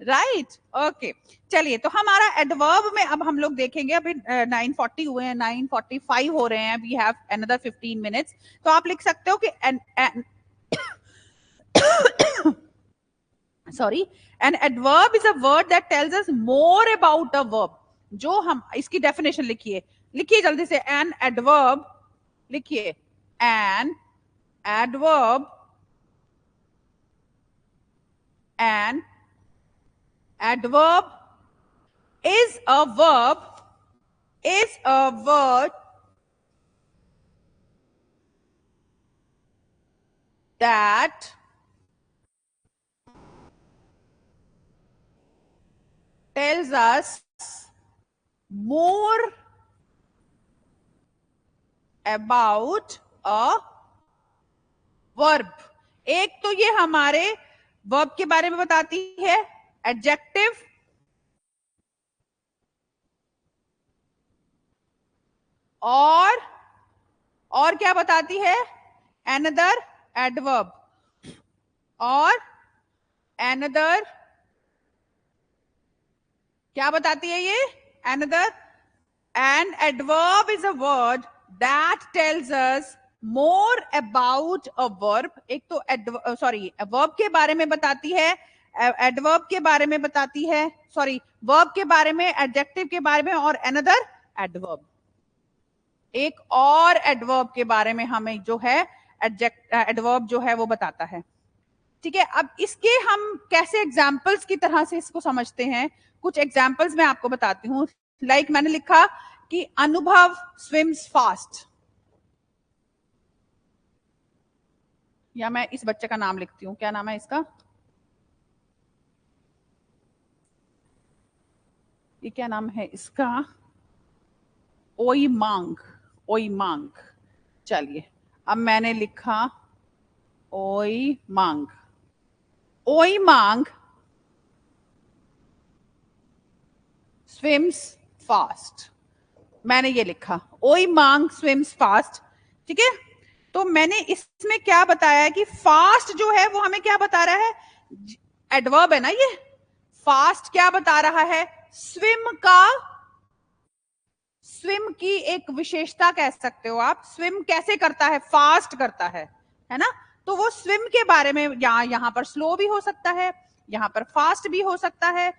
राइट, ओके। चलिए, तो हमारा एडवर्ब में अब हम लोग देखेंगे, अभी 9:40 हुए हैं, 9:45 हो रहे हैं, वी हैव अनदर 15 मिनट्स। तो आप लिख सकते हो कि sorry, N adverb is a word that tells us more about a verb. जो हम इसकी डेफिनेशन लिखिए, लिखिए जल्दी से, एन एडवर्ब, लिखिए, an adverb, an adverb is a verb, is a word that tells us more about a verb. एक तो ये हमारे verb के बारे में बताती है adjective, और क्या बताती है another adverb, और another क्या बताती है ये another. An adverb is a word that tells us more about a verb. एक तो verb के बारे में बताती है, adverb के बारे में बताती है, verb के बारे में, adjective के बारे में, और another adverb. एक और adverb के बारे में हमें जो है adverb जो है वो बताता है. ठीक है, अब इसके हम कैसे एग्जाम्पल्स की तरह से इसको समझते हैं. कुछ एग्जाम्पल्स मैं आपको बताती हूँ. लाइक मैंने लिखा कि अनुभव स्विम्स फास्ट, या मैं इस बच्चे का नाम लिखती हूँ. क्या नाम है इसका? ये क्या नाम है इसका? ओईमांग. ओईमांग. चलिए, अब मैंने लिखा ओईमांग. ओईमांग स्विम्स फास्ट. मैंने ये लिखा ओईमांग स्विम्स फास्ट. ठीक है, तो मैंने इसमें क्या बताया कि फास्ट जो है वो हमें क्या बता रहा है? एडवर्ब है ना ये. फास्ट क्या बता रहा है? स्विम की एक विशेषता कह सकते हो आप. स्विम कैसे करता है? फास्ट करता है ना. तो वो स्विम के बारे में, यहाँ पर स्लो भी हो सकता है, यहाँ पर फास्ट भी हो सकता है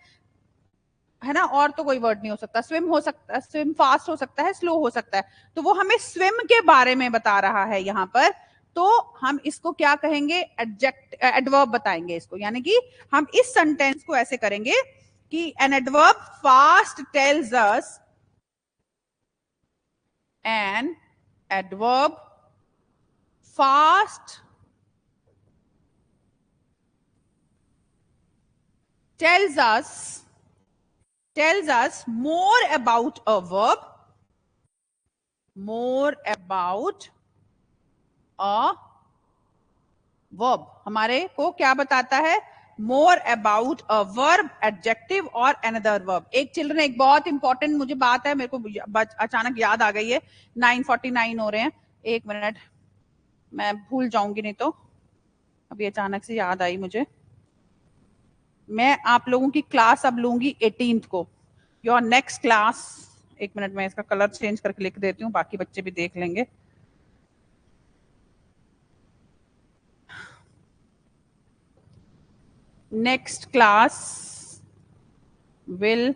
ना, और तो कोई वर्ड नहीं हो सकता. स्विम हो सकता है, स्विम फास्ट हो सकता है, स्लो हो सकता है. तो वो हमें स्विम के बारे में बता रहा है यहाँ पर. तो हम इसको क्या कहेंगे? एडवर्ब बताएंगे इसको. यानी कि हम इस सेंटेंस को ऐसे करेंगे कि an adverb fast tells us, an adverb fast tells us more about a verb, हमारे को क्या बताता है? more about a verb, adjective और another verb. चिल्ड्रन एक बहुत इंपॉर्टेंट मुझे बात है, मेरे को अचानक याद आ गई है. 9:49 हो रहे हैं. एक मिनट, मैं भूल जाऊंगी नहीं तो. अभी अचानक से याद आई मुझे. मैं आप लोगों की क्लास अब लूंगी 18th को. योर नेक्स्ट क्लास, एक मिनट में इसका कलर चेंज करके लिख देती हूँ, बाकी बच्चे भी देख लेंगे. Next class will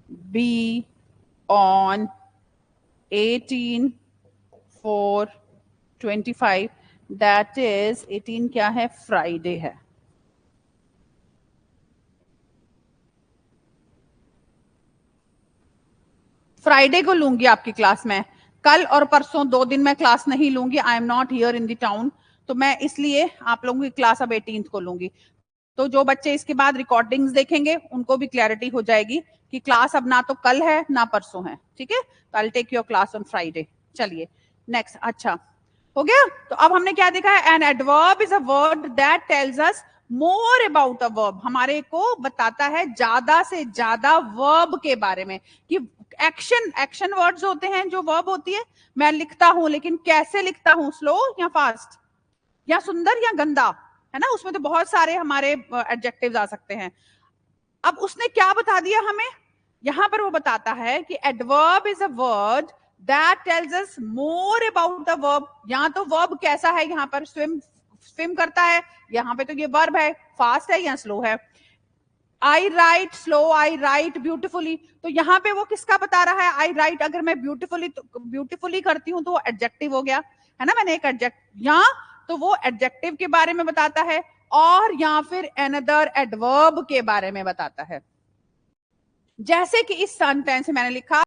be on 18/4/25. That is 18 क्या है? फ्राइडे है. फ्राइडे को लूंगी आपकी क्लास में. कल और परसों 2 दिन मैं क्लास नहीं लूंगी. आई am not here in the town. तो मैं इसलिए आप लोगों की क्लास अब 18th को लूंगी. तो जो बच्चे इसके बाद रिकॉर्डिंग्स देखेंगे उनको भी क्लैरिटी हो जाएगी कि क्लास अब ना तो कल है ना परसों है. ठीक है, तो I take your class on Friday. चलिए नेक्स्ट. अच्छा हो गया. तो अब हमने क्या देखा है? An adverb is a word that tells us more about a verb. हमारे को बताता है ज्यादा से ज्यादा वर्ब के बारे में. कि एक्शन वर्ड्स होते हैं जो वर्ब होती है. मैं लिखता हूं, लेकिन कैसे लिखता हूं? स्लो या फास्ट, या सुंदर या गंदा, है ना. उसमें तो बहुत सारे हमारे एडजेक्टिव्स आ सकते हैं. अब उसने क्या बता दिया हमें? यहां पर वो बताता है कि adverb is a word that tells us more about the verb. यहां तो वर्ब कैसा है? यहाँ पर स्विम करता है. यहाँ पे तो ये वर्ब है, फास्ट है या स्लो है. आई राइट स्लो, आई राइट ब्यूटिफुली. तो यहाँ पे वो किसका बता रहा है? आई राइट. अगर मैं ब्यूटिफुली करती हूँ तो वो एडजेक्टिव हो गया, है ना. मैंने एक एडजेक्टिव यहाँ, तो वो एडजेक्टिव के बारे में बताता है, और या फिर अनदर एडवर्ब के बारे में बताता है. जैसे कि इस सेंटेंस में मैंने लिखा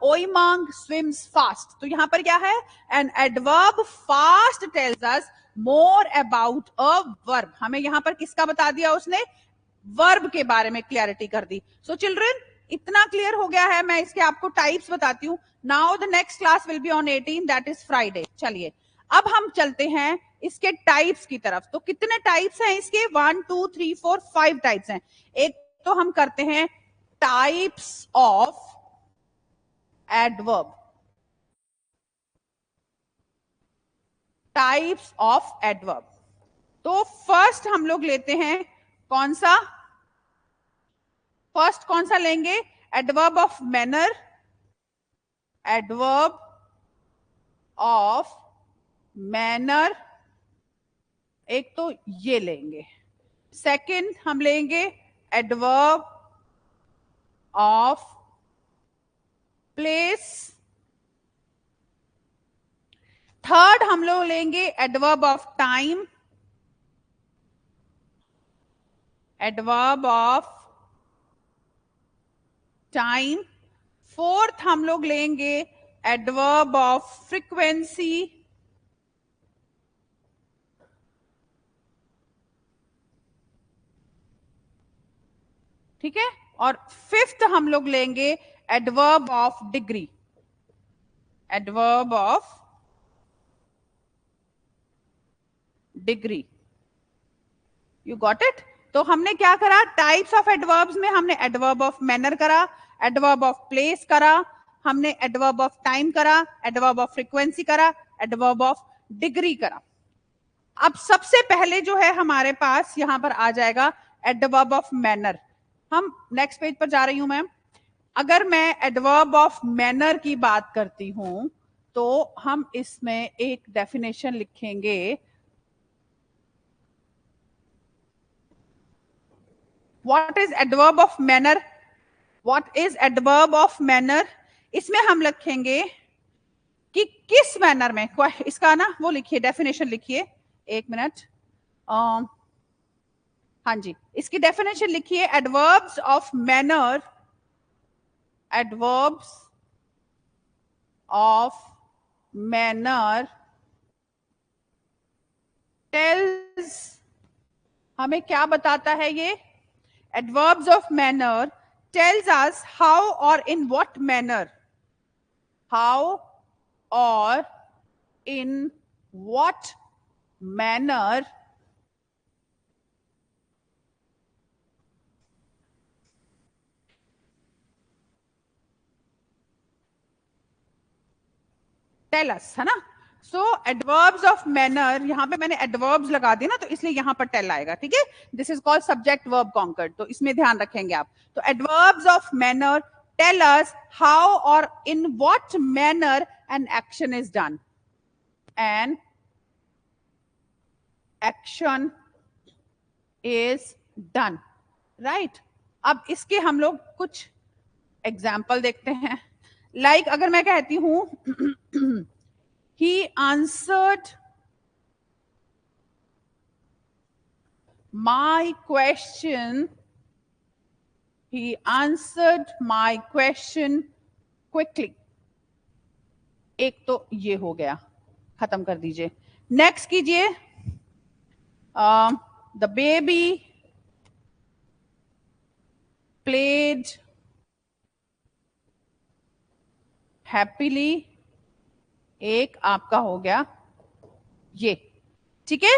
ओईमांग स्विम्स फास्ट. तो यहां पर क्या है? An adverb fast tales us more about a verb. हमें यहां पर किसका बता दिया उसने? वर्ब के बारे में क्लियरिटी कर दी। सो चिल्ड्रन, इतना क्लियर हो गया है। मैं इसके आपको टाइप्स बताती हूँ। Now the next class will be on 18, that is Friday. चलिए अब हम चलते हैं इसके टाइप्स की तरफ। तो कितने टाइप्स हैं इसके? 1 2 3 4 5 टाइप्स हैं। एक तो हम करते हैं types of adverb. Types of adverb. तो फर्स्ट हम लोग लेते हैं कौन सा? फर्स्ट कौन सा लेंगे? Adverb of manner. Adverb of manner, एक तो ये लेंगे। सेकंड हम लेंगे एडवर्ब ऑफ प्लेस। थर्ड हम लोग लेंगे adverb of time. Adverb of time. Fourth हम लोग लेंगे एडवर्ब ऑफ फ्रीक्वेंसी। ठीक है। और फिफ्थ हम लोग लेंगे adverb of degree. Adverb of degree. You got it? तो हमने क्या करा? टाइप्स ऑफ एडवर्ब्स में हमने एडवर्ब ऑफ मैनर करा, एडवर्ब ऑफ प्लेस करा, हमने एडवर्ब ऑफ टाइम करा, एडवर्ब ऑफ फ्रीक्वेंसी करा, एडवर्ब ऑफ डिग्री करा। अब सबसे पहले जो है हमारे पास यहां पर आ जाएगा एडवर्ब ऑफ मैनर। हम नेक्स्ट पेज पर जा रही हूं मैम। अगर मैं एडवर्ब ऑफ मैनर की बात करती हूं तो हम इसमें एक डेफिनेशन लिखेंगे। What is adverb of manner? What is adverb of manner? इसमें हम लिखेंगे कि किस मैनर में, इसका ना वो लिखिए, डेफिनेशन लिखिए। एक मिनट। हाँ जी, इसकी डेफिनेशन लिखिए। Adverbs of manner, adverbs of manner tells, हमें क्या बताता है ये? Adverbs of manner tells us how or in what manner, how or in what manner tell us, है ना? सो एडवर्ब्स ऑफ मैनर, यहां पे मैंने एडवर्ब्स लगा दिया ना, तो इसलिए यहां पर टेल आएगा। ठीक है, this is called subject verb concord, तो इसमें ध्यान रखेंगे आप। तो adverbs of manner tell us how और in what manner an action is done. An action is done, right. अब इसके हम लोग कुछ एग्जाम्पल देखते हैं। लाइक अगर मैं कहती हूं he answered my question, he answered my question quickly, एक तो ये हो गया, खत्म कर दीजिए। नेक्स्ट कीजिए, द बेबी प्लेड हैप्पीली, एक आपका हो गया ये। ठीक है,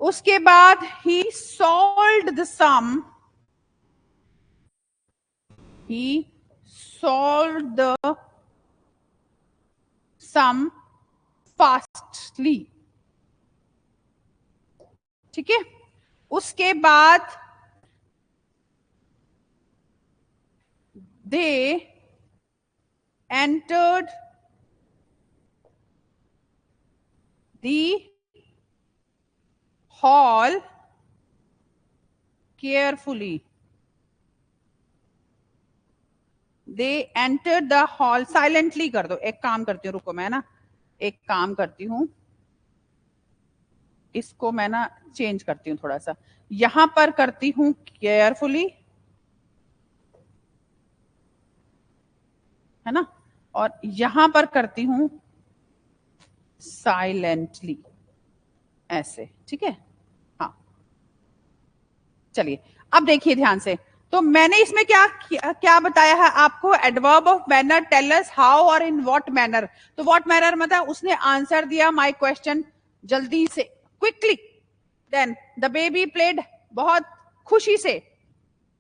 उसके बाद he solved the sum, he solved the sum fastly। ठीक है, उसके बाद they entered the hall carefully, they entered the hall silently कर दो। एक काम करती हूँ, रुको मैं ना एक काम करती हूँ, इसको मैं ना चेंज करती हूँ थोड़ा सा, यहां पर करती हूँ केयरफुली, है ना, और यहां पर करती हूं साइलेंटली, ऐसे। ठीक है, हाँ चलिए अब देखिए ध्यान से, तो मैंने इसमें क्या बताया है आपको, adverb of manner tell us how और इन व्हाट मैनर। तो व्हाट मैनर मतलब उसने आंसर दिया माय क्वेश्चन जल्दी से, quickly. Then the baby played, बहुत खुशी से।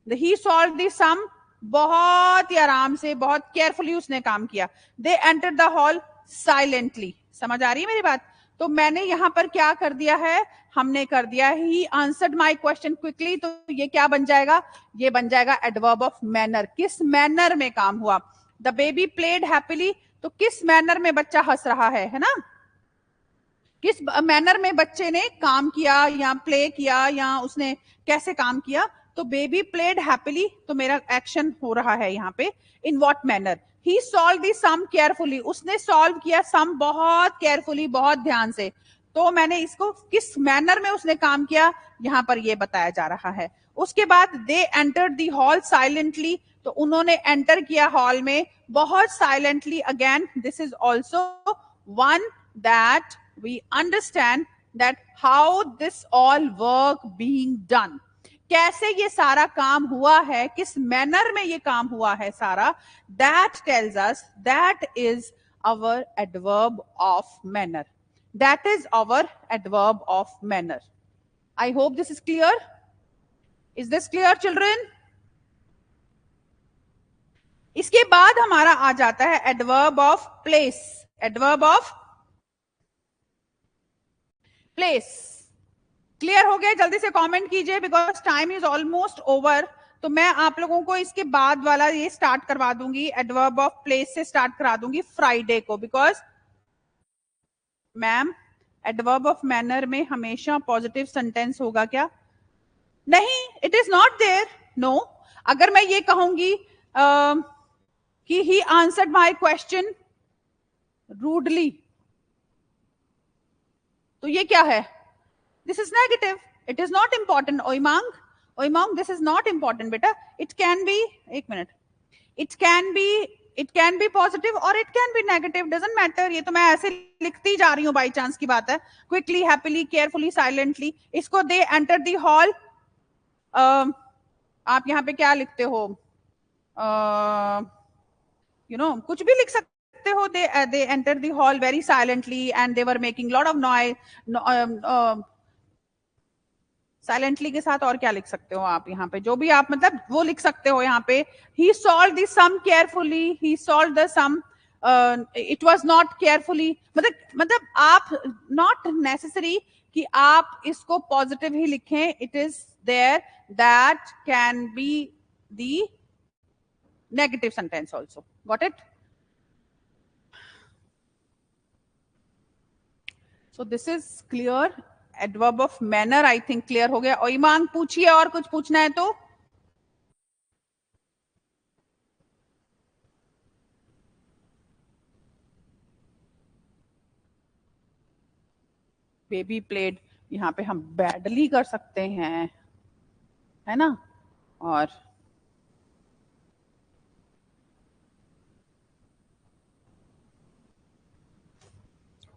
ही सॉल्व द सम, बहुत ही आराम से, बहुत केयरफुली उसने काम किया। They enter the hall silently. समझ आ रही है मेरी बात? तो मैंने यहां पर क्या कर दिया है, हमने कर दिया ही आंसर्ड माय क्वेश्चन क्विकली, तो ये क्या बन जाएगा, ये बन जाएगा एडवर्ब ऑफ मैनर। किस मैनर में काम हुआ। द बेबी प्लेड हैप्पीली, तो किस मैनर में बच्चा हंस रहा है ना, किस मैनर में बच्चे ने काम किया या प्ले किया या उसने कैसे काम किया। तो बेबी प्लेड हैप्पीली, तो मेरा एक्शन हो रहा है यहाँ पे in what manner. He solve the sum carefully, उसने सॉल्व किया सम बहुत केयरफुली, बहुत ध्यान से। तो मैंने इसको किस मैनर में उसने काम किया यहाँ पर ये बताया जा रहा है। उसके बाद they entered the hall silently, तो उन्होंने एंटर किया हॉल में बहुत silently. Again this is also one that we understand that how this all work being done, कैसे ये सारा काम हुआ है, किस मैनर में ये काम हुआ है सारा, that tells us, that is our adverb of manner, that is our adverb of manner. I hope this is clear. Is this clear children? इसके बाद हमारा आ जाता है adverb of place. Adverb of place clear हो गया? जल्दी से comment कीजिए because time is almost over. तो मैं आप लोगों को इसके बाद वाला ये स्टार्ट करवा दूंगी, एडवर्ब ऑफ प्लेस से स्टार्ट करा दूंगी फ्राइडे को, because ma'am adverb of manner में हमेशा पॉजिटिव सेंटेंस होगा क्या? नहीं, it is not there. No, अगर मैं ये कहूंगी कि he answered my question rudely, तो ये क्या है? This is negative. It is not important. Oimang, Oimang, this is not important, beta. It can be, एक minute. It can be positive or it can be negative. Doesn't matter. ये तो मैं ऐसे लिखती जा रही हूँ, by chance की बात है. Quickly, happily, carefully, silently. इसको they enter the hall. आप यहाँ पे क्या लिखते हो? कुछ भी लिख सकते हो। they enter the hall very silently and they were making lot of noise. Silently के साथ और क्या लिख सकते हो आप यहाँ पे, जो भी आप मतलब वो लिख सकते हो यहाँ पे। He solve the sum carefully, he solve the sum, it was not carefully, मतलब आप नॉट नेसेसरी कि आप इसको पॉजिटिव ही लिखें। It is there that can be the negative sentence also. Got it? So this is clear. Adverb of manner I think clear हो गया। ओईमांग पूछिए, और कुछ पूछना है तो। बेबी प्लेड यहाँ पे हम बैडली कर सकते हैं, है ना, और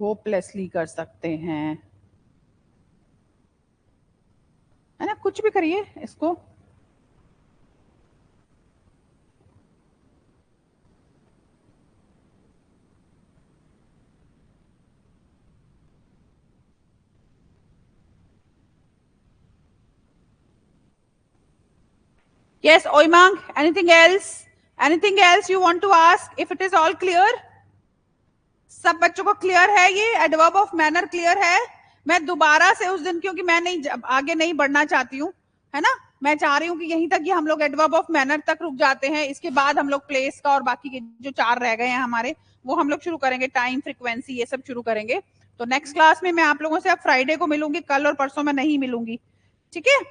होपलेसली कर सकते हैं, है ना, कुछ भी करिए इसको। Yes, Oimang, anything else? Anything else you want to ask? If it is all clear? सब बच्चों को क्लियर है? ये एडवर्ब ऑफ मैनर क्लियर है? मैं दोबारा से उस दिन, क्योंकि मैं नहीं आगे नहीं बढ़ना चाहती हूँ, है ना, मैं चाह रही हूँ कि यहीं तक ही हम लोग एडवर्ब ऑफ मैनर तक रुक जाते हैं। इसके बाद हम लोग प्लेस का और बाकी के जो 4 रह गए हैं हमारे, वो हम लोग शुरू करेंगे। टाइम, फ्रीक्वेंसी, ये सब शुरू करेंगे। तो नेक्स्ट क्लास में मैं आप लोगों से अब फ्राइडे को मिलूंगी, कल और परसों मैं नहीं मिलूंगी, ठीक है?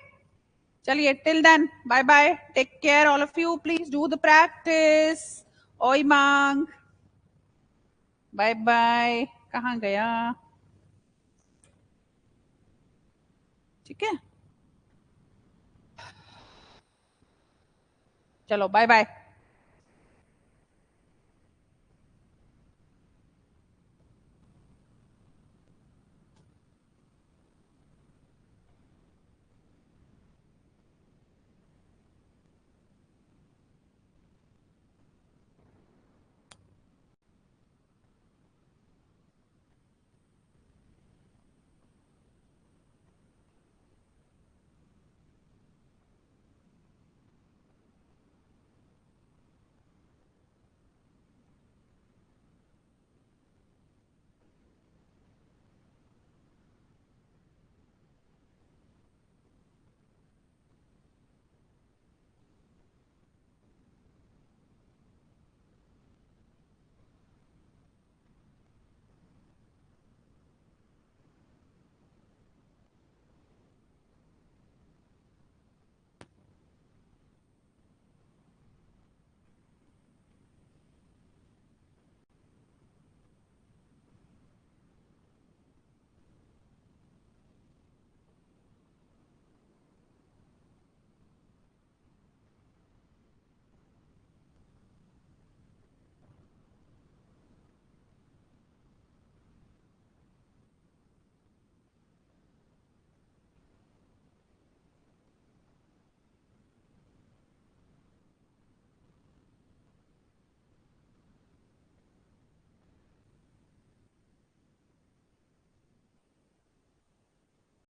चलिए, till then bye bye, take care all of you, please do the practice. ओई मांग, बाय बाय। कहाँ गया? ठीक है, चलो बाय बाय।